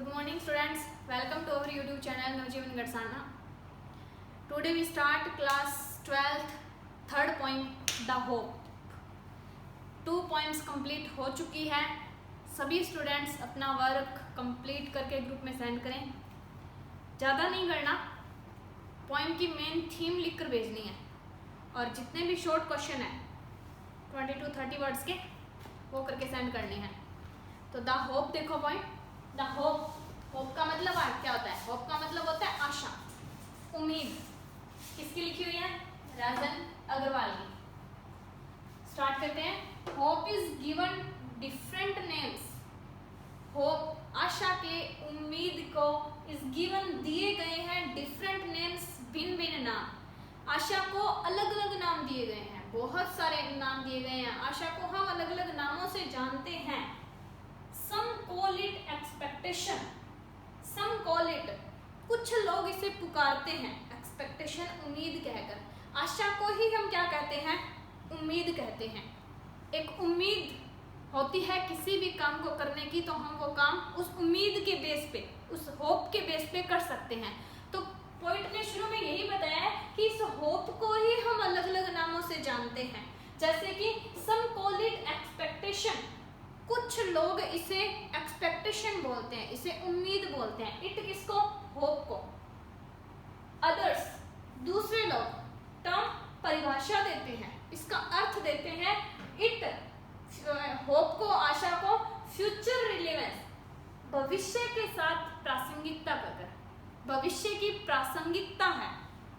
Good morning students, welcome to our YouTube channel Navjeevan Gadsana. Today we start class 12th, third point the hope. 2 points complete हो चुकी है. सभी students अपना work complete करके group में send करें. ज़्यादा नहीं करना, पॉइंट की मेन थीम लिख कर भेजनी है और जितने भी शॉर्ट क्वेश्चन है 20-30 वर्ड्स के वो करके सेंड करने हैं. तो द होप देखो पॉइंट. द होप का मतलब क्या होता है? होप का मतलब होता है आशा, उम्मीद. किसकी लिखी हुई है? राजन अग्रवाल की. स्टार्ट करते हैं. Hope is given different names. Hope, आशा के, उम्मीद को इज गिवन दिए गए हैं डिफरेंट नेम्स, भिन्न भिन्न नाम. आशा को अलग अलग नाम दिए गए हैं, बहुत सारे नाम दिए गए हैं. आशा को हम अलग अलग नामों से जानते हैं. Some call it expectation. Some call it, कुछ लोग इसे पुकारते हैं expectation, उम्मीद कहकर. आशा को ही हम क्या कहते हैं? उम्मीद कहते हैं. एक उम्मीद होती है किसी भी काम को करने की, तो हम वो काम उस उम्मीद के बेस पे, उस होप के बेस पे कर सकते हैं. तो पॉइंट ने शुरू में यही बताया है कि इस होप को ही हम अलग अलग नामों से जानते हैं. जैसे कि some call it expectation, कुछ लोग इसे एक्सपेक्टेशन बोलते हैं, इसे उम्मीद बोलते हैं. इट किसको? होप को. अदर्स, दूसरे लोग, टर्म परिभाषा देते हैं, इसका अर्थ देते हैं. इट, होप को, आशा को फ्यूचर रिलेवेंस, भविष्य के साथ प्रासंगिकता कर, भविष्य की प्रासंगिकता है.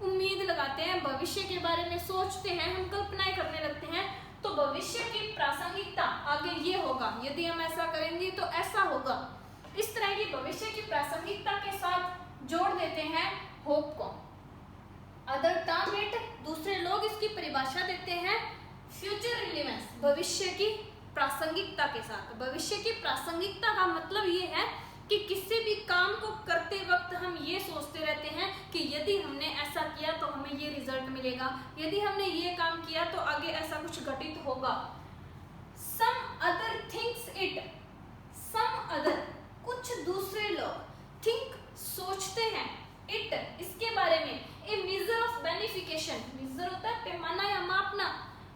उम्मीद लगाते हैं, भविष्य के बारे में सोचते हैं, हम कल्पनाएं करने लगते हैं, तो भविष्य की प्रासंगिकता, आगे ये होगा, यदि हम ऐसा करेंगे तो ऐसा होगा. इस तरह की भविष्य की प्रासंगिकता के साथ जोड़ देते हैं होप को. अदर टर्म इट, दूसरे लोग इसकी परिभाषा देते हैं फ्यूचर रिलेवेंस, भविष्य की प्रासंगिकता के साथ. भविष्य की प्रासंगिकता का मतलब ये है कि किसी भी काम को करते वक्त हम ये सोचते रहते हैं कि यदि हमने ऐसा किया तो हमें ये रिजल्ट मिलेगा, यदि हमने ये काम किया तो आगे ऐसा कुछ घटित होगा. Some other thinks it, some other, कुछ दूसरे लोग, थिंक सोचते हैं, इट इसके बारे में, ए मेजर ऑफ बेनिफिकेशन, मेजर होता है पैमाना या मापना,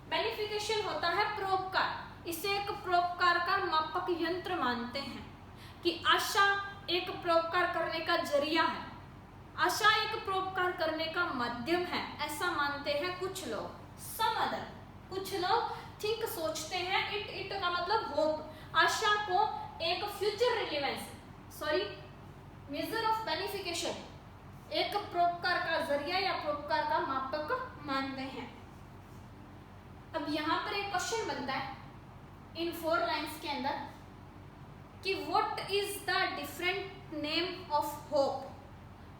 बेनिफिकेशन होता है परोपकार. इसे एक परोपकार का मापक यंत्र मानते हैं कि आशा एक परोपकार करने का जरिया है, आशा एक परोपकार करने का माध्यम है, ऐसा मानते हैं कुछ लोग. सम अदर, कुछ लोग थिंक सोचते हैं, इट का मतलब होप, आशा को एक future relevance, major of beneficiation, एक परोपकार का जरिया या परोपकार का मापक मानते हैं. अब यहाँ पर एक क्वेश्चन बनता है इन 4 लाइन्स के अंदर कि what is the different name of hope?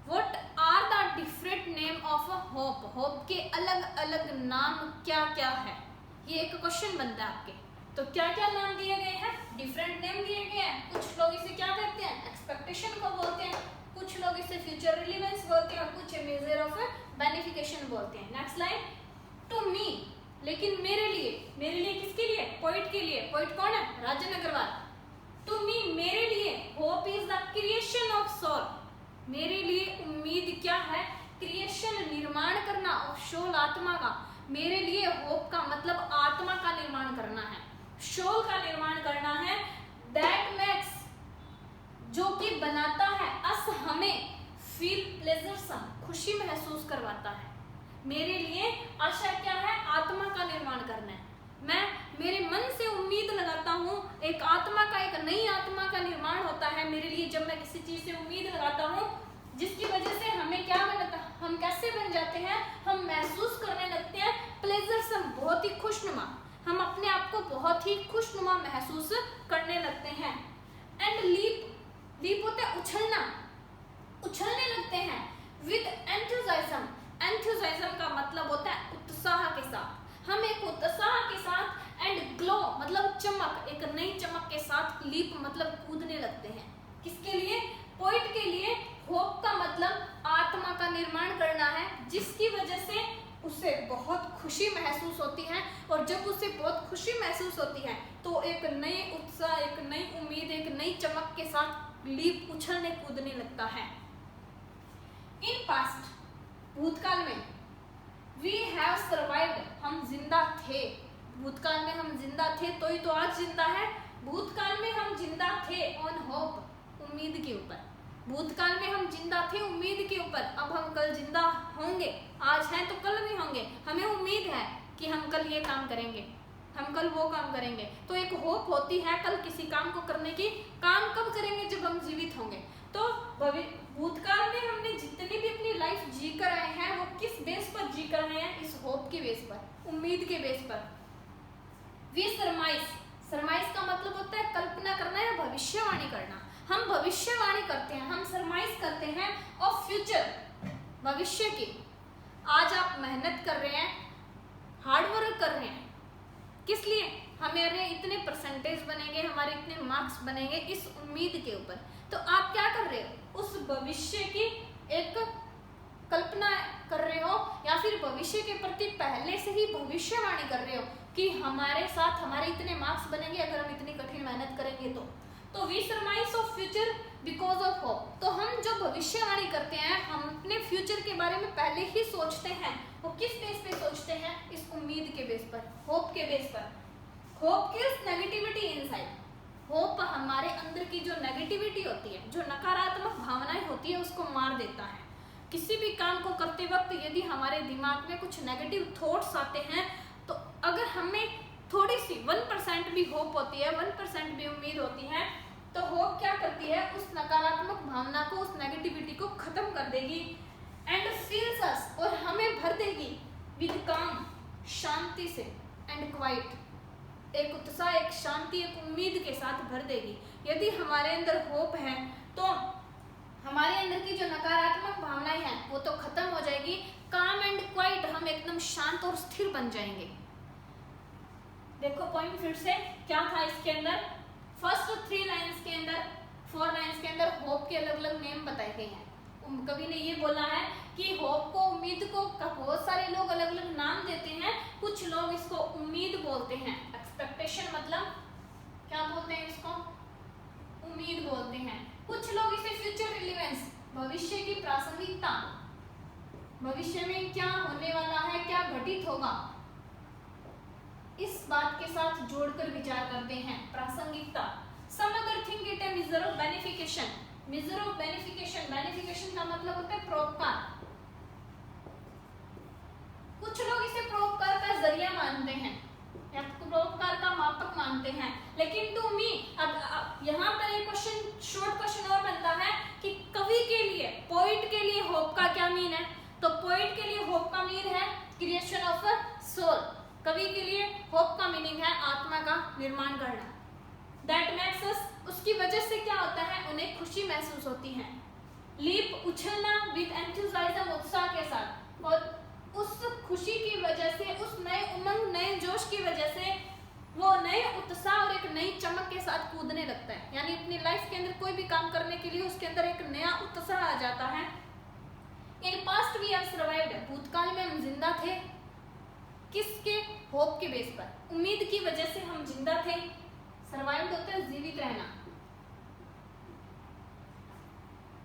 What are the different name of a hope? hope के अलग अलग नाम क्या क्या है? ये एक क्वेश्चन बनता है आपके. तो क्या क्या नाम दिए गए हैं? डिफरेंट नेम दिए गए हैं. कुछ लोग इसे क्या कहते हैं? एक्सपेक्टेशन को बोलते हैं, कुछ लोग इसे फ्यूचर रिलेवेंस बोलते हैं और कुछ मेजर ऑफ बेनिफिकेशन बोलते हैं. नेक्स्ट लाइन, टू मी, लेकिन मेरे लिए, मेरे लिए किसके लिए? पोइट के लिए. पोइट कौन है? राजन अग्रवाल. टू मी, मेरे लिए, hope is the creation of soul, मेरे लिए उम्मीद क्या है? क्रिएशन, निर्माण करना, ऑफ सोल, आत्मा का. मेरे लिए होप का मतलब आत्मा का निर्माण करना है, सोल का निर्माण करना है. दैट मेक्स, जो कि बनाता है, अस हमें, फील प्लेजरसम, खुशी महसूस करवाता है. मेरे लिए आशा क्या है? आत्मा का निर्माण करना है. मैं मेरे मन से उम्मीद लगाता हूँ, एक आत्मा का, एक नई आत्मा का निर्माण होता है मेरे लिए जब मैं किसी चीज से उम्मीद लगाता हूँ, जिसकी वजह से हमें क्या बनता, हम कैसे बन जाते हैं? हम महसूस करने लगते हैं प्लेजरसम, बहुत ही खुशनुमा, हम अपने आप को बहुत ही खुशनुमा महसूस करने लगते हैं. एंड लीप, लीप होता है उछलना, उछलने लगते हैं. विद एंथुसियाज्म, एंथुसियाज्म का मतलब होता है उत्साह के साथ, हम एक उत्साह के साथ. एंड ग्लो मतलब चमक, एक नई चमक के साथ. लीप मतलब कूदने लगते हैं. किसके लिए? पोइट के लिए. होप का मतलब आत्मा का निर्माण करना है, जिसकी वजह से उसे बहुत खुशी महसूस होती है. और जब उसे बहुत खुशी महसूस होती है तो एक नई उत्साह, एक नई उम्मीद, एक नई चमक के साथ लीप उछलने कूदने लगता है। इन पास्ट भूतकाल में वी हैव सर्वाइव्ड, हम जिंदा थे। भूतकाल में हम जिंदा थे तो आज जिंदा है। भूतकाल में हम जिंदा थे ऑन होप, उम्मीद के ऊपर। भूतकाल में हम जिंदा थे उम्मीद के ऊपर। अब हम कल जिंदा होंगे, आज हैं तो कल भी होंगे। हमें उम्मीद है कि हम कल ये काम करेंगे, हम कल वो काम करेंगे। तो एक होप होती है कल किसी काम को करने की। काम कब करेंगे? जब हम जीवित होंगे। तो भूतकाल में हमने जितनी भी अपनी लाइफ जी कर आए हैं वो किस बेस पर जी कर आए हैं? इस होप के बेस पर, उम्मीद के बेस पर। वी सरमाइज, सरमाइज का मतलब होता है कल्पना करना या भविष्यवाणी करना। हम भविष्यवाणी करते हैं, हम सरमाइज करते हैं ऑफ फ्यूचर, भविष्य की। आज आप मेहनत कर रहे हैं, हार्ड वर्क कर रहे हैं, किस लिए? हमारे इतने परसेंटेज बनेंगे, हमारे इतने मार्क्स बनेंगे, इस उम्मीद के ऊपर। तो आप क्या कर रहे हो? उस भविष्य की एक कल्पना कर रहे हो या फिर भविष्य के प्रति पहले से ही भविष्यवाणी कर रहे हो कि हमारे साथ हमारे इतने मार्क्स बनेंगे अगर हम इतनी कठिन मेहनत करेंगे तो we surmise of future because of hope. तो हम जो भविष्यवाणी करते हैं, हम अपने फ्यूचर के बारे में पहले ही सोचते हैं। वो किस बेस पे सोचते हैं? इस उम्मीद के बेस पर, होप के बेस पर। Hope kills negativity inside. Hope हमारे अंदर की जो नेगेटिविटी होती है, जो नकारात्मक भावनाएं होती है, उसको मार देता है। किसी भी काम को करते वक्त यदि हमारे दिमाग में कुछ नेगेटिव थॉट्स आते हैं तो अगर हमें थोड़ी सी 1% भी होप होती है, 1% भी उम्मीद होती है, तो होप क्या करती है? उस नकारात्मक भावना को, उस नेगेटिविटी को खत्म कर देगी एंड फील्स अस, और हमें भर देगी विद काम, शांति से, एंड क्वाइट, एक उत्साह, एक शांति, एक उम्मीद के साथ भर देगी। यदि हमारे अंदर होप है तो हमारे अंदर की जो नकारात्मक भावनाएं हैं वो तो खत्म हो जाएगी। काम एंड क्वाइट, हम एकदम शांत और स्थिर बन जाएंगे। देखो पॉइंट फिर से क्या था इसके अंदर। फर्स्ट 3 लाइंस के अंदर, 4 लाइंस के अंदर होप के अलग अलग नेम बताए गए हैं। कवि ने ये बोला है कि होप को, उम्मीद को बहुत सारे लोग अलग अलग नाम देते हैं। कुछ लोग इसको उम्मीद बोलते हैं, एक्सपेक्टेशन मतलब क्या बोलते हैं इसको? उम्मीद बोलते हैं। कुछ लोग इसे फ्यूचर रिलेवेंस, भविष्य की प्रासंगिकता, भविष्य में क्या होने वाला है, क्या घटित होगा, इस बात के साथ जोड़कर विचार करते हैं, प्रासंगिकता। Some other think it a measure of beneficiation, measure of beneficiation, beneficiation का मतलब होता है परोपकार। कुछ लोग इसे परोपकार का जरिया मानते हैं या परोपकार का मापक मानते हैं। लेकिन टू मी, अब यहाँ पर एक क्वेश्चन, शॉर्ट क्वेश्चन और बनता है कि कवि के लिए, पोइट के लिए होप का क्या मीन है? तो पोइट के लिए होप का मीन है क्रिएशन ऑफ अ सोल। कवि के लिए होप का मीनिंग है आत्मा का निर्माण करना। दैट मेक्स अस, उसकी वजह से क्या होता है? उन्हें खुशी महसूस होती है। लीप, उछलना विद एंथुसियाज्म, उत्साह के साथ, और उस खुशी की वजह से, उस नए उमंग, नए जोश की वजह से वो नए उत्साह और एक नई चमक के साथ कूदने लगता है। यानी अपनी लाइफ के अंदर कोई भी काम करने के लिए उसके अंदर एक नया उत्साह आ जाता है। In past we have survived, भूतकाल में हम जिंदा थे। किसके? होप के बेस पर, उम्मीद की वजह से हम जिंदा थे। सर्वाइव्ड होता है जीवित रहना।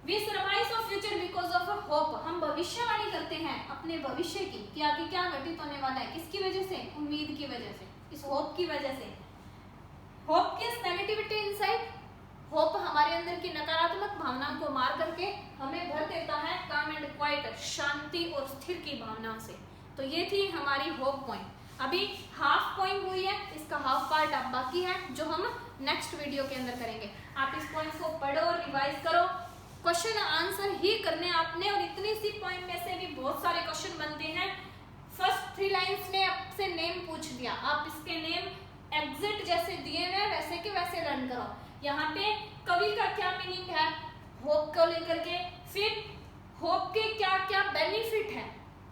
We surmise of future because of a hope, हम भविष्यवाणी करते हैं अपने भविष्य की कि आगे क्या घटित होने वाला है। किसकी वजह से? उम्मीद की वजह से, इस होप की वजह से। होप किस नेगेटिविटी इनसाइड, होप हमारे अंदर की नकारात्मक भावनाओं को मार करके हमें भर देता है काम एंड क्वाइट, शांति और स्थिर की भावना से। तो ये थी हमारी होप पॉइंट। अभी हाफ पॉइंट हुई है, इसका हाफ पार्ट अब बाकी है जो हम नेक्स्ट वीडियो के अंदर करेंगे। आप इस पॉइंट को पढ़ो, रिवाइज करो, क्वेश्चन आंसर ही करने आपने, और इतनी सी पॉइंट में से भी बहुत सारे क्वेश्चन बनते हैं। फर्स्ट 3 लाइंस में आपसे नेम पूछ दिया, आप इसके नेम एग्जिट जैसे दिए हुए वैसे के वैसे लर्न करो। यहाँ पे कवि का क्या मीनिंग है होप को लेकर के, फिर होप के क्या क्या बेनिफिट है,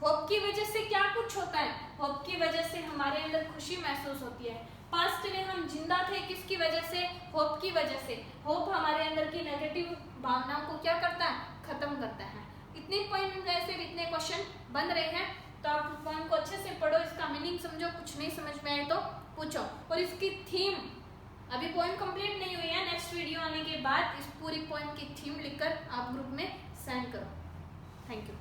होप की वजह से क्या कुछ होता है, होप की वजह से हमारे अंदर खुशी महसूस होती है। पास्ट में हम जिंदा थे किसकी वजह से? होप की वजह से। होप हमारे अंदर की नेगेटिव भावनाओं को क्या करता है? खत्म करता है। इतनी पॉइंट में से इतने क्वेश्चन बन रहे हैं, तो आप पॉइंट को अच्छे से पढ़ो, इसका मीनिंग समझो, कुछ नहीं समझ में आए तो पूछो। और इसकी थीम अभी पोएम कंप्लीट नहीं हुई है, नेक्स्ट वीडियो आने के बाद इस पूरी पोएम की थीम लिखकर आप ग्रुप में सेंड करो। Thank you.